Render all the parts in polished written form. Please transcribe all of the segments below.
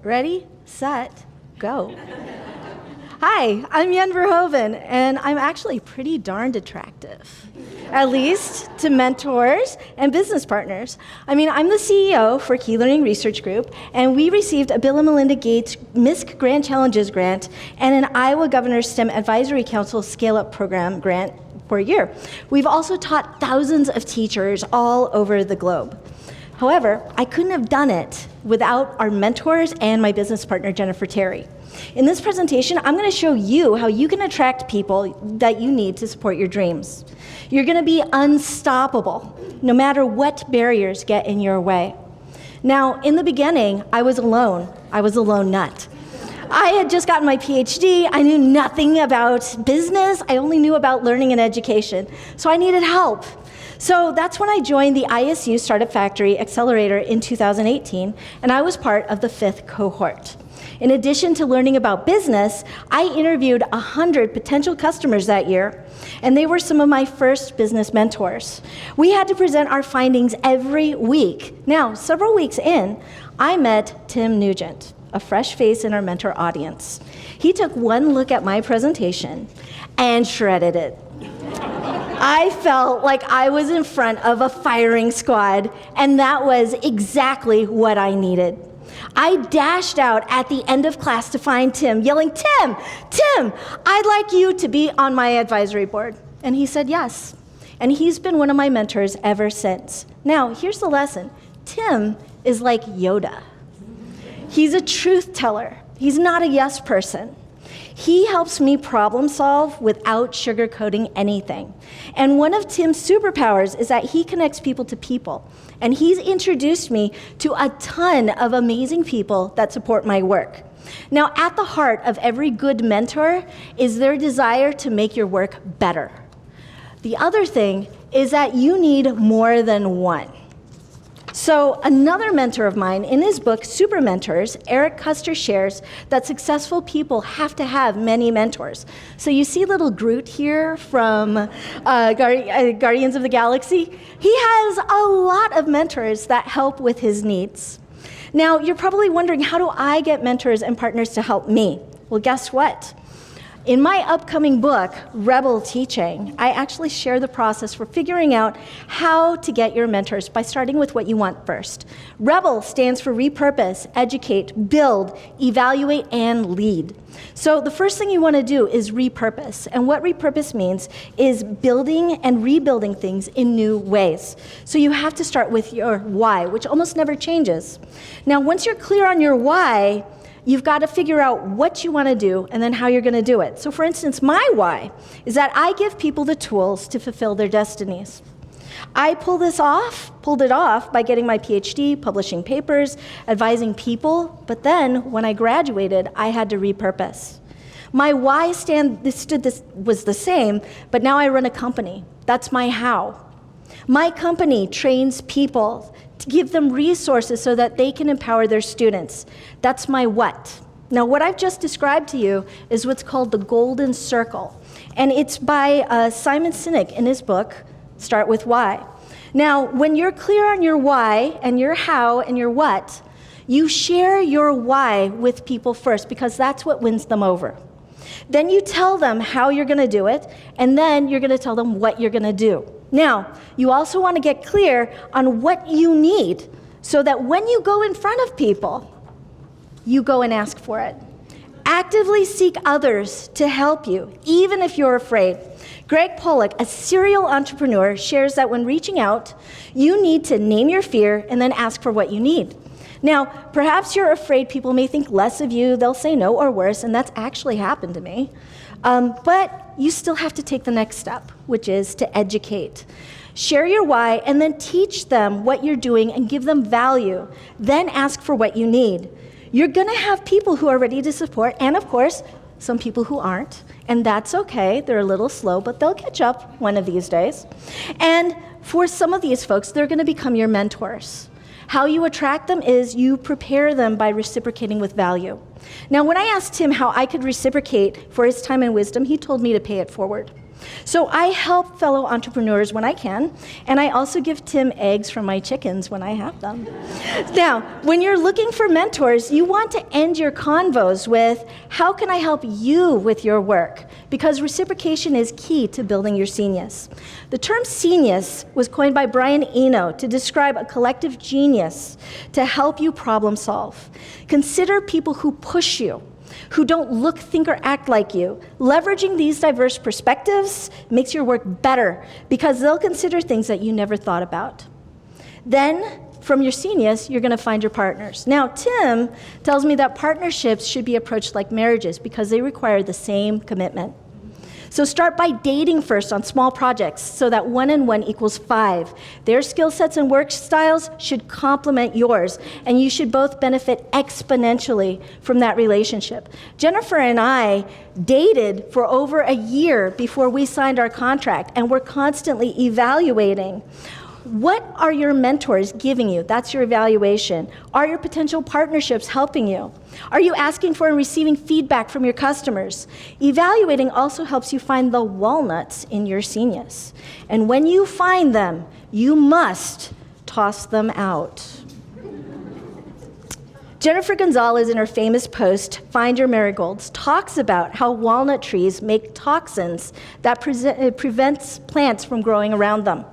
Ready, set, go. Hi, I'm Verhoeven, and I'm actually pretty darned attractive, at least to mentors and business partners. I'm the CEO for Key Learning Research Group, and we received a Bill and Melinda Gates MISC Grand Challenges grant and an Iowa Governor's STEM Advisory Council Scale-Up Program grant for a year. We've also taught thousands of teachers all over the globe. However, I couldn't have done it without our mentors and my business partner, Jennifer Terry. In this presentation, I'm going to show you how you can attract people that you need to support your dreams. You're going to be unstoppable, no matter what barriers get in your way. Now, in the beginning, I was alone. I was a lone nut. I had just gotten my Ph.D. I knew nothing about business. I only knew about learning and education. So I needed help. So that's when I joined the ISU Startup Factory Accelerator in 2018, and I was part of the 5th cohort. In addition to learning about business, I interviewed 100 potential customers that year, and they were some of my first business mentors. We had to present our findings every week. Now, several weeks in, I met Tim Nugent, a fresh face in our mentor audience. He took one look at my presentation and shredded it. I felt like I was in front of a firing squad, and that was exactly what I needed. I dashed out at the end of class to find Tim, yelling, Tim, I'd like you to be on my advisory board. And he said yes. And he's been one of my mentors ever since. Now, here's the lesson. Tim is like Yoda. He's a truth teller. He's not a yes person. He helps me problem solve without sugarcoating anything. And one of Tim's superpowers is that he connects people to people. And he's introduced me to a ton of amazing people that support my work. Now, at the heart of every good mentor is their desire to make your work better. The other thing is that you need more than one. So another mentor of mine, in his book, Super Mentors, Eric Custer shares that successful people have to have many mentors. So you see little Groot here from Guardians of the Galaxy? He has a lot of mentors that help with his needs. Now, you're probably wondering, how do I get mentors and partners to help me? Well, guess what? In my upcoming book, Rebel Teaching, I actually share the process for figuring out how to get your mentors by starting with what you want first. Rebel stands for repurpose, educate, build, evaluate, and lead. So the first thing you want to do is repurpose. And what repurpose means is building and rebuilding things in new ways. So you have to start with your why, which almost never changes. Now, once you're clear on your why, you've got to figure out what you want to do and then how you're going to do it. So for instance, my why is that I give people the tools to fulfill their destinies. I pulled it off by getting my Ph.D., publishing papers, advising people, but then when I graduated, I had to repurpose. My why was the same, but now I run a company. That's my how. My company trains people to give them resources so that they can empower their students. That's my what. Now, what I've just described to you is what's called the golden circle. And it's by Simon Sinek in his book, Start With Why. Now, when you're clear on your why and your how and your what, you share your why with people first because that's what wins them over. Then you tell them how you're going to do it, and then you're going to tell them what you're going to do. Now, you also want to get clear on what you need so that when you go in front of people, you go and ask for it. Actively seek others to help you, even if you're afraid. Greg Pollock, a serial entrepreneur, shares that when reaching out, you need to name your fear and then ask for what you need. Now, perhaps you're afraid people may think less of you, they'll say no or worse, and that's actually happened to me. But you still have to take the next step, which is to educate. Share your why and then teach them what you're doing and give them value. Then ask for what you need. You're going to have people who are ready to support, and of course, some people who aren't. And that's okay. They're a little slow, but they'll catch up one of these days. And for some of these folks, they're going to become your mentors. How you attract them is you prepare them by reciprocating with value. Now, when I asked him how I could reciprocate for his time and wisdom, he told me to pay it forward. So I help fellow entrepreneurs when I can, and I also give Tim eggs from my chickens when I have them. Now, when you're looking for mentors, you want to end your convos with, how can I help you with your work? Because reciprocation is key to building your genius. The term genius was coined by Brian Eno to describe a collective genius to help you problem solve. Consider people who push you, who don't look, think, or act like you. Leveraging these diverse perspectives makes your work better because they'll consider things that you never thought about. Then, from your genius, you're going to find your partners. Now, Tim tells me that partnerships should be approached like marriages because they require the same commitment. So start by dating first on small projects so that 1 and 1 equals 5. Their skill sets and work styles should complement yours, and you should both benefit exponentially from that relationship. Jennifer and I dated for over a year before we signed our contract, and we're constantly evaluating. What are your mentors giving you? That's your evaluation. Are your potential partnerships helping you? Are you asking for and receiving feedback from your customers? Evaluating also helps you find the walnuts in your genius. And when you find them, you must toss them out. Jennifer Gonzalez, in her famous post, Find Your Marigolds, talks about how walnut trees make toxins that prevents plants from growing around them.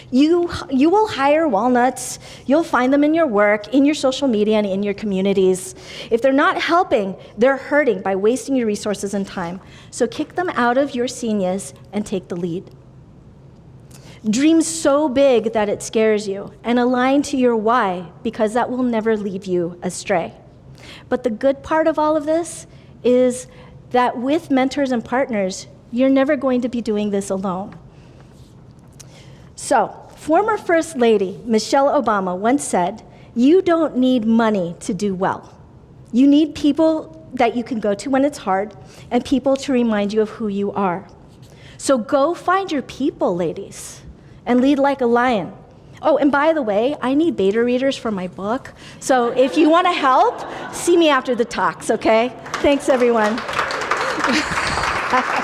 You will hire walnuts. You'll find them in your work, in your social media, and in your communities. If they're not helping, they're hurting by wasting your resources and time. So kick them out of your genius and take the lead. Dream so big that it scares you, and align to your why, because that will never lead you astray. But the good part of all of this is that with mentors and partners, you're never going to be doing this alone. So, former First Lady Michelle Obama once said, "You don't need money to do well. You need people that you can go to when it's hard, and people to remind you of who you are." So go find your people, ladies, and lead like a lion. Oh, and by the way, I need beta readers for my book. So if you want to help, see me after the talks, okay? Thanks, everyone.